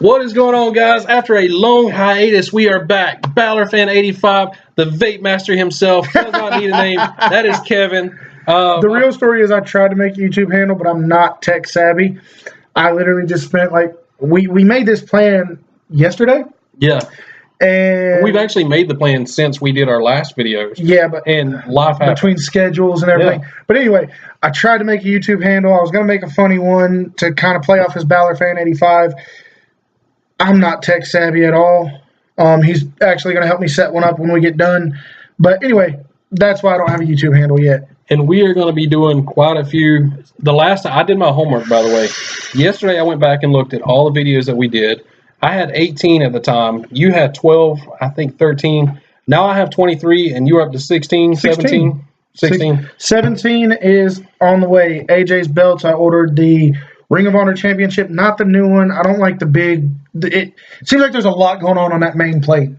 What is going on, guys? After a long hiatus, we are back. Balor Fan 85, the vape master himself, does not need a name. That is Kevin. The real story is I tried to make a YouTube handle, but I'm not tech savvy. I literally just spent we made this plan yesterday. Yeah. And we've actually made the plan since we did our last videos. Yeah, but life happened. Between schedules and everything. Yeah. But anyway, I tried to make a YouTube handle. I was going to make a funny one to kind of play off his Balor Fan 85. I'm not tech savvy at all. He's actually going to help me set one up when we get done. But anyway, that's why I don't have a YouTube handle yet. And we are going to be doing quite a few. I did my homework, by the way. Yesterday, I went back and looked at all the videos that we did. I had 18 at the time. You had 12, I think 13. Now I have 23, and you're up to 16, 17? 16. 17 is on the way. AJ's belts, I ordered the Ring of Honor Championship, not the new one. I don't like the big. It seems like there's a lot going on that main plate.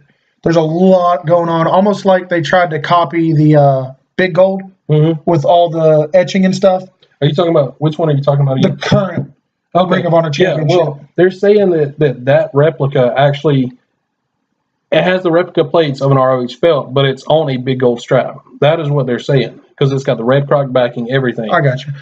There's a lot going on, almost like they tried to copy the big gold with all the etching and stuff. Are you talking about, which one are you talking about again? The current Ring of Honor Championship. Yeah, well, they're saying that replica actually, it has the replica plates of an ROH belt, but it's on a big gold strap. That is what they're saying, because it's got the red croc backing, everything. I got you.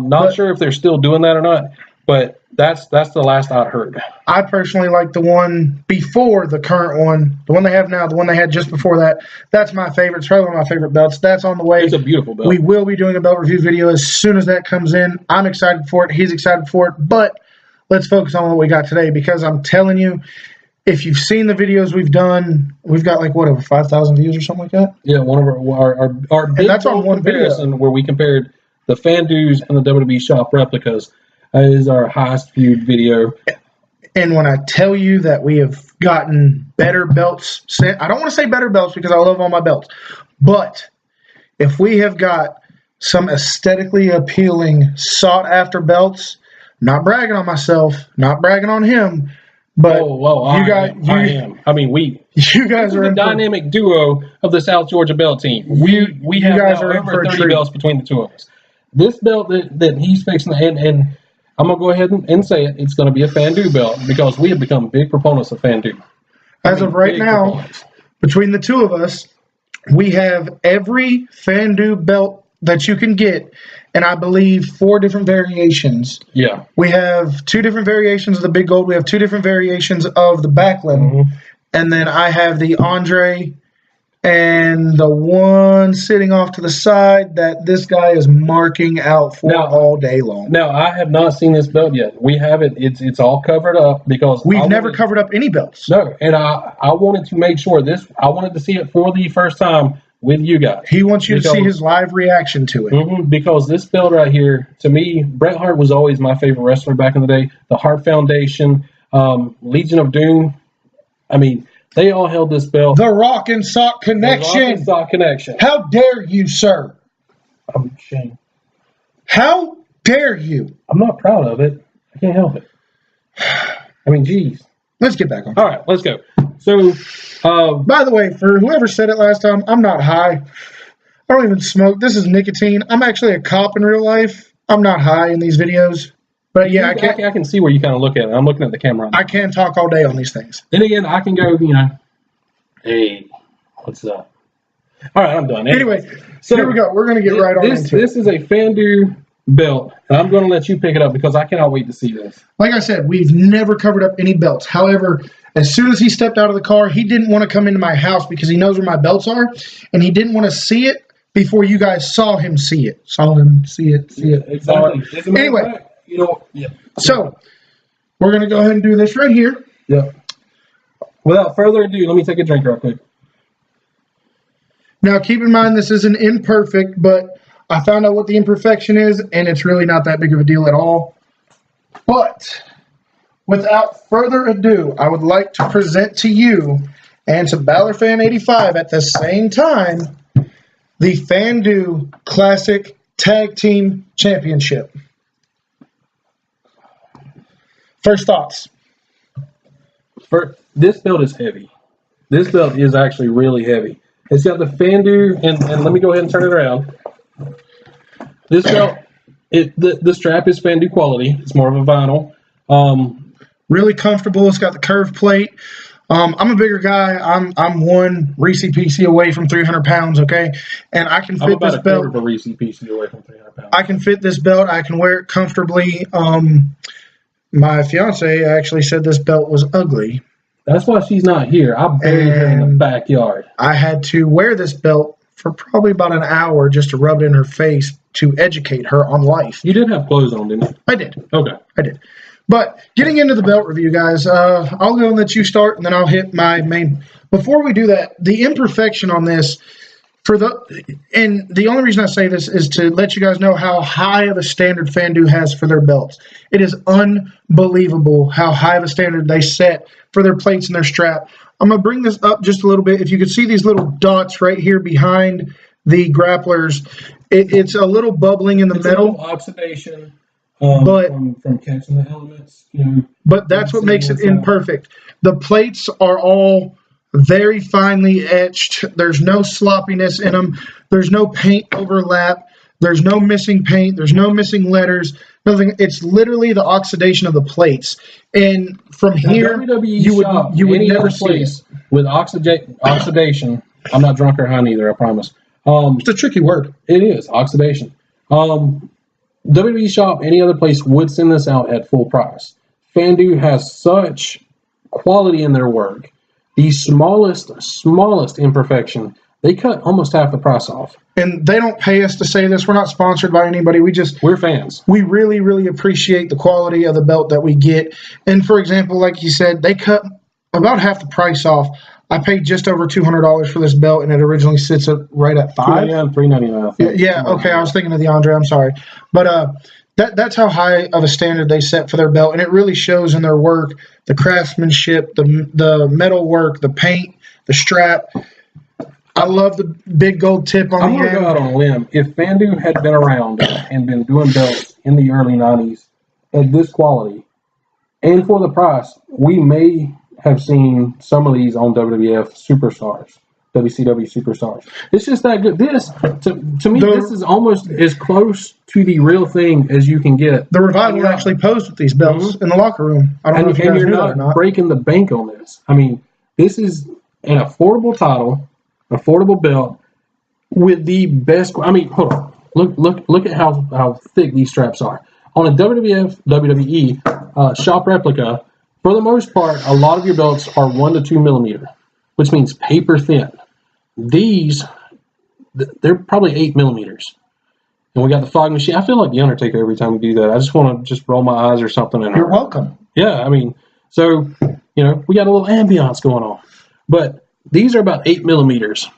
Not sure if they're still doing that or not, but that's the last I'd heard. I personally like the one before the current one. The one they have now, the one they had just before that. That's my favorite. It's probably one of my favorite belts. That's on the way. It's a beautiful belt. We will be doing a belt review video as soon as that comes in. I'm excited for it. He's excited for it. But let's focus on what we got today, because I'm telling you, if you've seen the videos we've done, we've got over 5,000 views or something like that. Yeah, one of our big, and that's on one comparison where we compared the Fandu's and the WWE Shop replicas. Is our highest viewed video. And when I tell you that we have gotten better belts, I don't want to say better belts because I love all my belts, but if we have got some aesthetically appealing, sought-after belts, not bragging on myself, not bragging on him, but I am. I mean, you guys are the dynamic duo of the South Georgia belt team. We have guys now are over 30 belts between the two of us. This belt that he's fixing, and I'm going to go ahead and say it. It's going to be a Fandu belt, because we have become big proponents of Fandu. As of right now, between the two of us, we have every Fandu belt that you can get, and I believe 4 different variations. Yeah. We have 2 different variations of the big gold. We have 2 different variations of the backlit. And then I have the Andre and the one sitting off to the side that this guy is marking out for all day long. Now, I have not seen this belt yet. We have it. It's all covered up, because we've never covered up any belts. No, and I wanted to make sure I wanted to see it for the first time with you guys. He wants you to see his live reaction to it. Because this belt right here, to me, Bret Hart was always my favorite wrestler back in the day. The Hart Foundation, Legion of Doom. I mean, they all held this belt. The Rock and Sock Connection. The Rock and Sock Connection. How dare you, sir? I'm ashamed. How dare you? I'm not proud of it. I can't help it. I mean, geez. Let's get back on. All right, let's go. So, by the way, for whoever said it last time, I'm not high. I don't even smoke. This is nicotine. I'm actually a cop in real life. I'm not high in these videos. But yeah, I can see where you kind of look at it. I'm looking at the camera. I can talk all day on these things. Then again, I can go, hey, what's up? All right, I'm done. Anyway, so here we go. We're going to get right on into it. This is a Fandu belt, and I'm going to let you pick it up because I cannot wait to see this. Like I said, we've never covered up any belts. However, as soon as he stepped out of the car, he didn't want to come into my house because he knows where my belts are, and he didn't want to see it before you guys saw him see it. Saw him see it. Exactly. Anyway. So, we're going to go ahead and do this right here. Yeah. Without further ado, let me take a drink real quick. Now, keep in mind, this isn't imperfect, but I found out what the imperfection is, and it's really not that big of a deal at all. But, without further ado, I would like to present to you, and to Balor Fan 85 at the same time, the Fandu Classic Tag Team Championship. First thoughts. This belt is heavy. This belt is actually really heavy. It's got the Fandu, and let me go ahead and turn it around. This belt, the strap is Fandu quality. It's more of a vinyl. Really comfortable. It's got the curved plate. I'm a bigger guy. I'm one Reese PC away from 300 pounds, okay? And I can fit this belt. I'm about a Reese PC away from 300 pounds. I can fit this belt. I can wear it comfortably. My fiance actually said this belt was ugly. That's why she's not here. I buried her in the backyard. I had to wear this belt for probably about an hour just to rub it in her face to educate her on life. You did have clothes on, didn't you? I did. Okay. I did. But getting into the belt review, guys, I'll go and let you start, and then I'll hit my main. Before we do that, the imperfection on this, and the only reason I say this is to let you guys know how high of a standard Fandu has for their belts. It is unbelievable how high of a standard they set for their plates and their strap. I'm going to bring this up just a little bit. If you could see these little dots right here behind the grapplers, it's a little bubbling in the middle. Oxidation. But from catching the elements, you know, but that's what makes it imperfect. The plates are all very finely etched. There's no sloppiness in them. There's no paint overlap. There's no missing paint. There's no missing letters. Nothing. It's literally the oxidation of the plates. And from here, you would never see it. With oxidation. I'm not drunk or high either. I promise. It's a tricky word. It is oxidation. WWE shop, any other place would send this out at full price. Fandu has such quality in their work. The smallest imperfection, they cut almost half the price off. And they don't pay us to say this. We're not sponsored by anybody. We're fans. We really, really appreciate the quality of the belt that we get. And for example, like you said, they cut about half the price off. I paid just over $200 for this belt, and it originally sits right at $5. $399. Yeah, okay. I was thinking of the Andre. I'm sorry, but that's how high of a standard they set for their belt, and it really shows in their work, the craftsmanship, the metal work, the paint, the strap. I love the big gold tip on the end. I'm going to go out on a limb. If Fandu had been around and been doing belts in the early 90s at this quality and for the price, we may have seen some of these on WWF Superstars, WCW Superstars. It's just that good. This, to me, this is almost as close to the real thing as you can get. The Revival actually posed with these belts in the locker room. I don't know if you guys knew that or not. Breaking the bank on this. I mean, this is an affordable title, affordable belt with the best. I mean, hold on. Look at how thick these straps are. On a WWE shop replica, for the most part, a lot of your belts are 1 to 2 millimeter, which means paper thin. These, they're probably 8 millimeters. And we got the fog machine. I feel like the Undertaker every time we do that. I just want to roll my eyes or something. You're welcome. Yeah, I mean, so, you know, we got a little ambiance going on. But these are about 8 millimeters.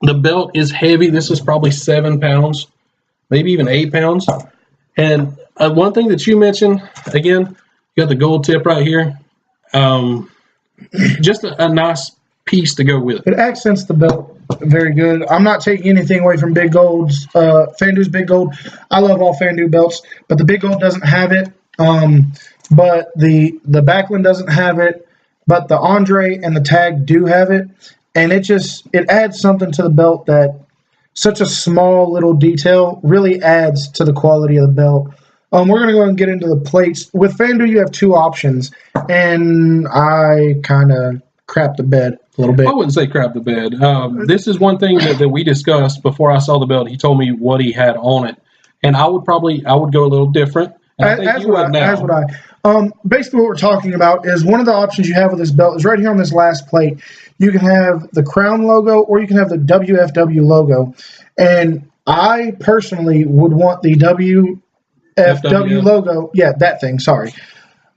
The belt is heavy. This is probably 7 pounds, maybe even 8 pounds. And one thing that you mentioned, again, you got the gold tip right here. Just a nice piece to go with it. It accents the belt very good. I'm not taking anything away from Big Gold's, Fandu's Big Gold. I love all Fandu belts, but the Big Gold doesn't have it. But the Backlund doesn't have it. But the Andre and the Tag do have it. And it adds something to the belt that such a small little detail really adds to the quality of the belt. We're going to go and get into the plates. With Fandu, you have 2 options, and I kind of crapped the bed a little bit. I wouldn't say crap the bed. This is one thing that we discussed before I saw the belt. He told me what he had on it, and I would go a little different. As would I. Basically, what we're talking about is one of the options you have with this belt is right here on this last plate. You can have the Crown logo, or you can have the WFW logo, and I personally would want the FW logo. Yeah, that thing. Sorry.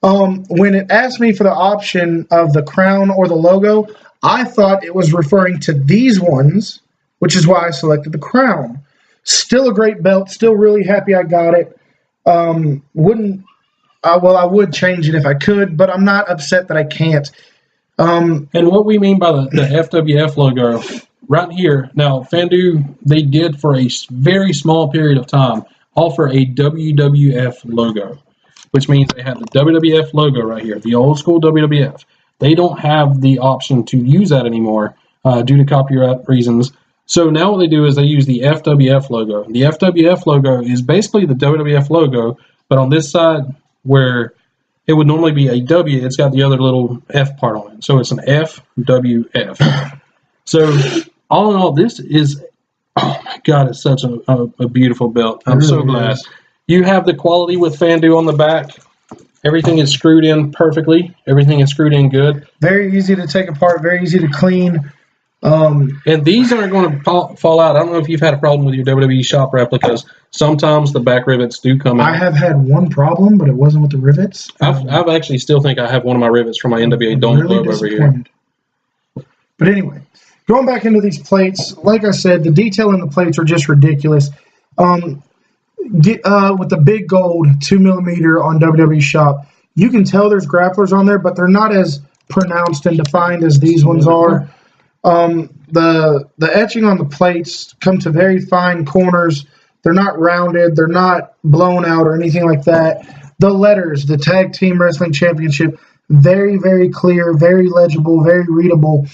When it asked me for the option of the crown or the logo, I thought it was referring to these ones, which is why I selected the crown. Still a great belt. Still really happy I got it. I would change it if I could, but I'm not upset that I can't. And what we mean by the FWF logo right here. Now, Fandu, they did for a very small period of time offer a WWF logo, which means they have the WWF logo right here, the old school WWF. They don't have the option to use that anymore due to copyright reasons. So now what they do is they use the FWF logo. The FWF logo is basically the WWF logo, but on this side where it would normally be a W. It's got the other little F part on it. So it's an FWF. So all in all, this is, oh my God, it's such a beautiful belt. I'm so glad. You have the quality with Fandu on the back. Everything is screwed in perfectly. Everything is screwed in good. Very easy to take apart, very easy to clean. And these aren't going to fall out. I don't know if you've had a problem with your WWE shop replicas. Sometimes the back rivets do come out. I have had one problem, but it wasn't with the rivets. I've actually still think I have one of my rivets from my NWA Dome really Globe over here. But anyway, going back into these plates, like I said, the detail in the plates are just ridiculous. With the big gold 2mm on WWE shop, you can tell there's grapplers on there, but they're not as pronounced and defined as these ones are. The etching on the plates come to very fine corners. They're not rounded. They're not blown out or anything like that. The letters, the Tag Team Wrestling Championship, very, very clear, very legible, very readable.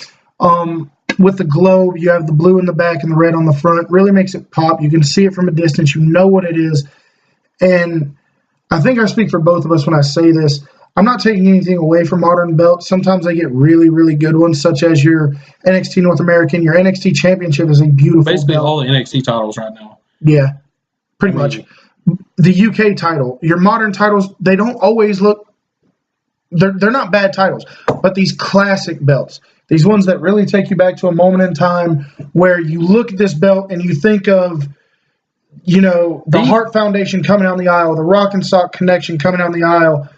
With the globe, you have the blue in the back and the red on the front. Really makes it pop. You can see it from a distance. You know what it is. And I think I speak for both of us when I say this. I'm not taking anything away from modern belts. Sometimes they get really, really good ones, such as your NXT North American. Your NXT Championship is a beautiful Basically belt. all the NXT titles right now. Yeah, pretty much. The UK title. Your modern titles, they don't always look... They're not bad titles, but these classic belts, these ones that really take you back to a moment in time where you look at this belt and you think of, you know, the Hart Foundation coming down the aisle, the Rock and Sock Connection coming down the aisle.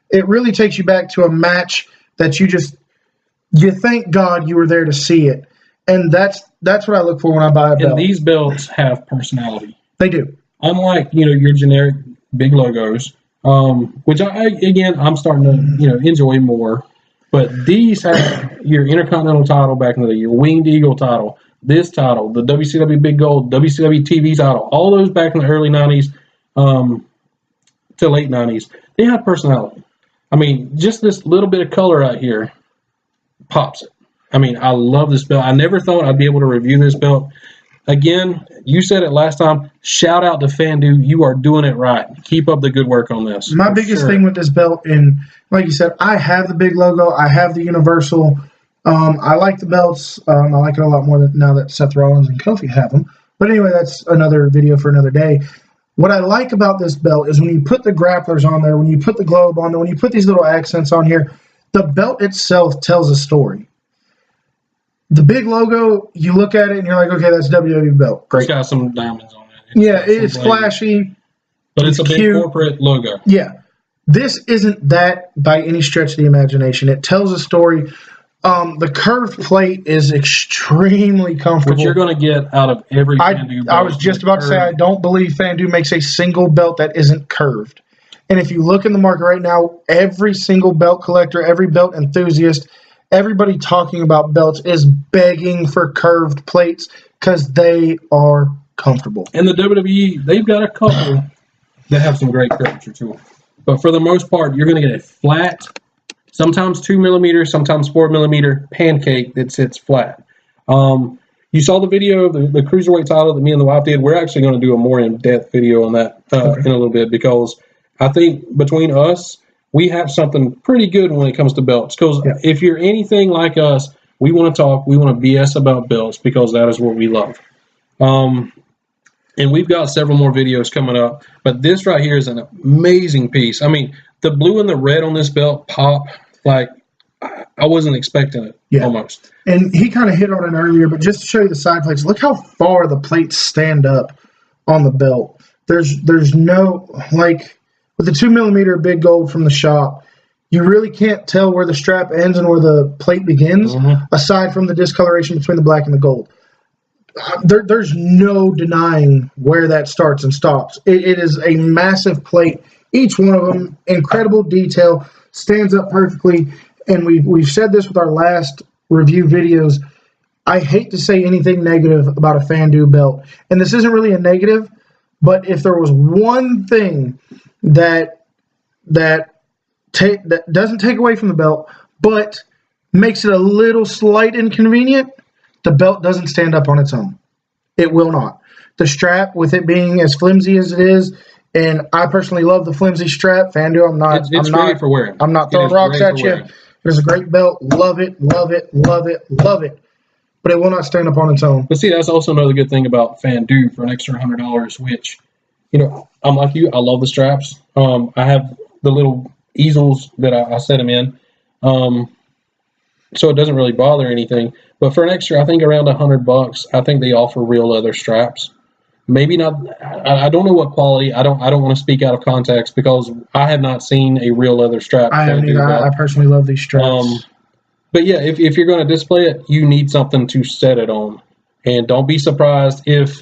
It really takes you back to a match that you thank God you were there to see it. And that's what I look for when I buy a belt. And these belts have personality. They do. Unlike, your generic big logos, which I'm starting to, enjoy more. But these have your Intercontinental title back in the day, your Winged Eagle title, this title, the WCW Big Gold, WCW TV title, all those back in the early 90s to late 90s, they had personality. I mean, just this little bit of color right here pops it. I mean, I love this belt. I never thought I'd be able to review this belt. Again, you said it last time. Shout out to Fandu. You are doing it right. Keep up the good work on this. My biggest thing with this belt, and like you said, I have the big logo. I have the Universal. I like the belts. I like it a lot more now that Seth Rollins and Kofi have them. But anyway, that's another video for another day. What I like about this belt is when you put the grapplers on there, when you put the globe on there, when you put these little accents on here, the belt itself tells a story. The big logo, you look at it and you're like, okay, that's WWE belt. Great. It's got some diamonds on it. It's flashy. But it's a big corporate logo. Yeah. This isn't that by any stretch of the imagination. It tells a story. The curved plate is extremely comfortable. Which you're going to get out of every Fandu belt. I was just about to say, I don't believe Fandu makes a single belt that isn't curved. And if you look in the market right now, every single belt collector, every belt enthusiast, everybody talking about belts is begging for curved plates because they are comfortable. And the WWE, they've got a couple that have some great curvature to them. But for the most part, you're going to get a flat, sometimes 2mm, sometimes 4mm pancake that sits flat. You saw the video of the Cruiserweight title that me and the wife did. We're actually going to do a more in-depth video on that in a little bit because I think between us, we have something pretty good when it comes to belts. Because if you're anything like us, we want to talk, we want to BS about belts because that is what we love. And we've got several more videos coming up. But this right here is an amazing piece. I mean, the blue and the red on this belt pop like I wasn't expecting it almost. And he kind of hit on it earlier, but just to show you the side plates, look how far the plates stand up on the belt. There's no, like, with the 2mm big gold from the shop, you really can't tell where the strap ends and where the plate begins, aside from the discoloration between the black and the gold. There's no denying where that starts and stops. It is a massive plate. Each one of them, incredible detail, stands up perfectly. And we've said this with our last review videos. I hate to say anything negative about a Fandu belt. And this isn't really a negative, but if there was one thing that doesn't take away from the belt, but makes it a little slight inconvenient, the belt doesn't stand up on its own. It will not. The strap, with it being as flimsy as it is, And I personally love the flimsy strap. Fandu, It's great for wearing. I'm not throwing rocks at you. It is a great belt. Love it, love it, love it, love it. But it will not stand up on its own. But see, that's also another good thing about Fandu for an extra $100, which, you know, I'm like you. I love the straps. I have the little easels that I set them in, so it doesn't really bother anything. But for an extra, I think around $100, I think they offer real leather straps. Maybe not. I don't know what quality. I don't want to speak out of context because I have not seen a real leather strap. I haven't either. I personally love these straps. But yeah, if you're going to display it, you need something to set it on, and don't be surprised if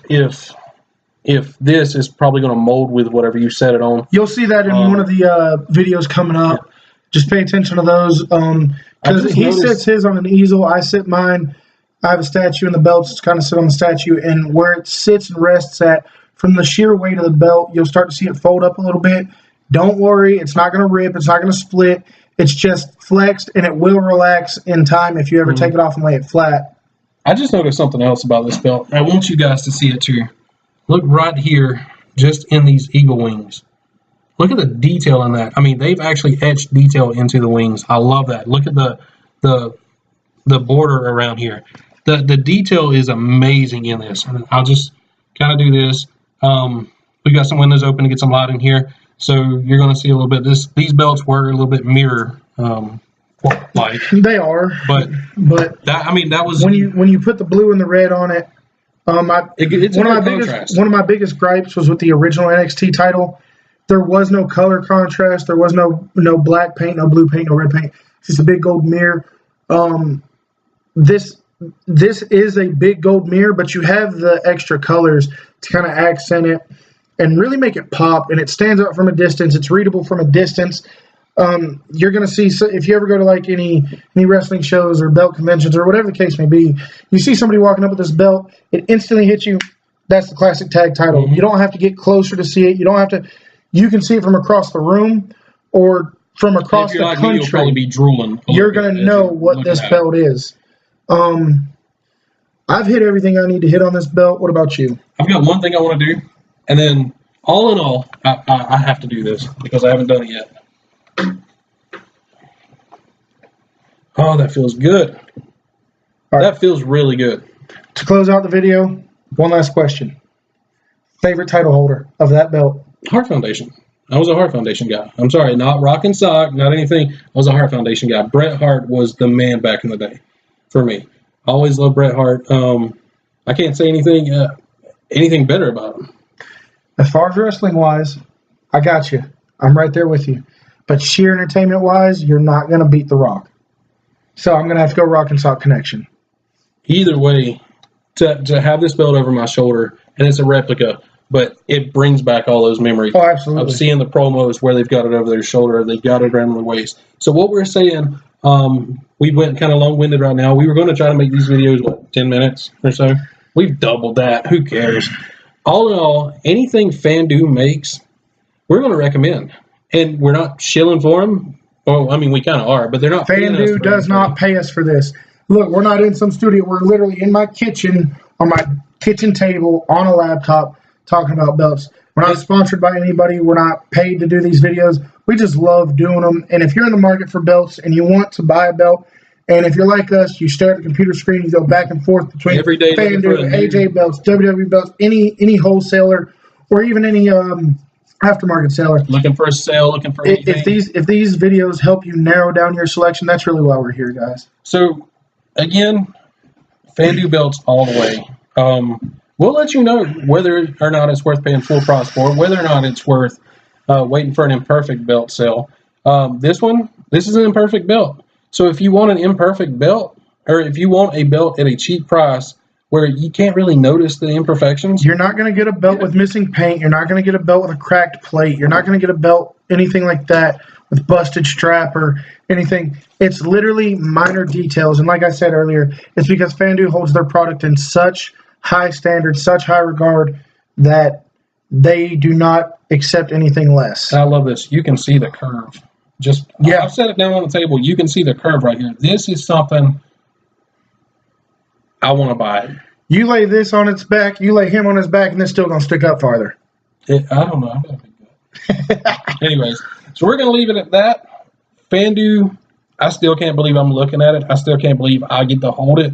this is probably going to mold with whatever you set it on. You'll see that in one of the videos coming up. Yeah. Just pay attention to those. Because he sets his on an easel, I set mine. I have a statue in the belt, it's kind of sit on the statue, and where it sits and rests at, from the sheer weight of the belt, you'll start to see it fold up a little bit. Don't worry, it's not going to rip, it's not going to split. It's just flexed, and it will relax in time if you ever take it off and lay it flat. I just noticed something else about this belt. I want you guys to see it too. Look right here, just in these eagle wings. Look at the detail on that. I mean, they've actually etched detail into the wings. I love that. Look at the border around here. The detail is amazing in this. And I'll just kind of do this. We got some windows open to get some light in here. So you're going to see a little bit. These belts were a little bit mirror like. They are. But that, I mean, that was when you put the blue and the red on it. It's one of my biggest gripes was with the original NXT title. There was no color contrast. There was no black paint, no blue paint, no red paint. It's just a big gold mirror. This is a big gold mirror, but you have the extra colors to kind of accent it and really make it pop, and it stands out from a distance. It's readable from a distance. You're going to see, if you ever go to like any wrestling shows or belt conventions or whatever the case may be, you see somebody walking up with this belt, it instantly hits you. That's the classic tag title. You don't have to get closer to see it. You don't have to. You can see it from across the room or from across the country. You'll probably be drooling. You're going to know what this belt is. I've hit everything I need to hit on this belt. What about you? I've got one thing I want to do, and then all in all, I have to do this because I haven't done it yet. Oh, that feels good. All right. That feels really good. To close out the video, one last question. Favorite title holder of that belt? Heart Foundation. I was a Heart Foundation guy. I'm sorry, not Rock and Sock, not anything. I was a Heart Foundation guy. Bret Hart was the man back in the day for me. I always loved Bret Hart. I can't say anything better about him. As far as wrestling-wise, I got you. I'm right there with you. But sheer entertainment-wise, you're not going to beat The Rock. So I'm going to have to go Rock and Sock Connection. Either way, to have this belt over my shoulder, and it's a replica, but it brings back all those memories. Oh, absolutely. Of seeing the promos where they've got it over their shoulder, they've got it around their waist. So what we're saying, we went kind of long-winded right now. We were going to try to make these videos, 10 minutes or so? We've doubled that. Who cares? All in all, anything Fandu makes, we're going to recommend. And we're not shilling for them. Well, I mean, we kind of are, but they're not. Fandu does not pay us for this. Look, we're not in some studio. We're literally in my kitchen, on my kitchen table, on a laptop, talking about belts. We're not sponsored by anybody. We're not paid to do these videos. We just love doing them. And if you're in the market for belts and you want to buy a belt, and if you're like us, you stare at the computer screen, you go back and forth between Fandu, AJ belts, WWE belts, any wholesaler, or even any aftermarket seller. Looking for a sale, looking for anything. If these videos help you narrow down your selection, that's really why we're here, guys. So, again, Fandu belts all the way. We'll let you know whether or not it's worth paying full price for, whether or not it's worth waiting for an imperfect belt sale. This is an imperfect belt. So if you want an imperfect belt, or if you want a belt at a cheap price where you can't really notice the imperfections. You're not going to get a belt with missing paint. You're not going to get a belt with a cracked plate. You're not going to get a belt, anything like that, with busted strap or anything. It's literally minor details. And like I said earlier, it's because Fandu holds their product in such high standards, such high regard, that they do not accept anything less. I love this. You can see the curve. I've set it down on the table. You can see the curve right here. This is something I want to buy it. You lay this on its back, you lay him on his back, and it's still going to stick up farther. I don't know. Anyways, so we're going to leave it at that. Fandu, I still can't believe I'm looking at it. I still can't believe I get to hold it.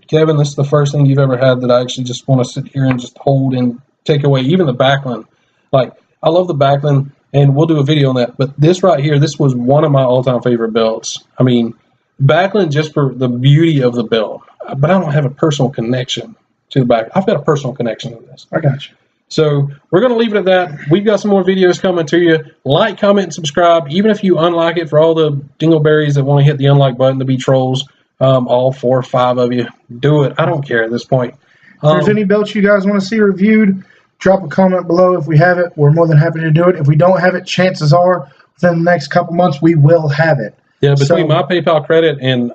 Kevin, this is the first thing you've ever had that I actually just want to sit here and just hold and take away. Even the backland. Like, I love the backland, and we'll do a video on that. But this right here, this was one of my all-time favorite belts. I mean, backland just for the beauty of the belt. But I don't have a personal connection to the back. I've got a personal connection to this. I got you. So we're going to leave it at that. We've got some more videos coming to you. Like, comment, and subscribe. Even if you unlike it, for all the dingleberries that want to hit the unlike button to be trolls, all 4 or 5 of you, do it. I don't care at this point. If there's any belts you guys want to see reviewed, drop a comment below. If we have it, we're more than happy to do it. If we don't have it, chances are within the next couple months we will have it. Yeah, between my PayPal credit and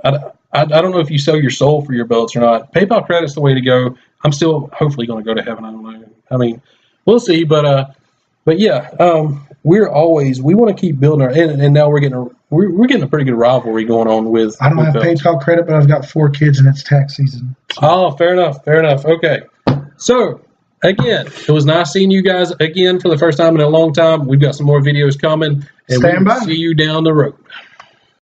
I don't know if you sell your soul for your belts or not. PayPal credit's the way to go. I'm still hopefully going to go to heaven. I don't know. I mean, we'll see. But yeah, we want to keep building our and now we're getting a pretty good rivalry going on with. I don't have belts. PayPal credit, but I've got 4 kids and it's tax season. So. Oh, fair enough. Fair enough. Okay. So again, it was nice seeing you guys again for the first time in a long time. We've got some more videos coming, and Stand by. See you down the road.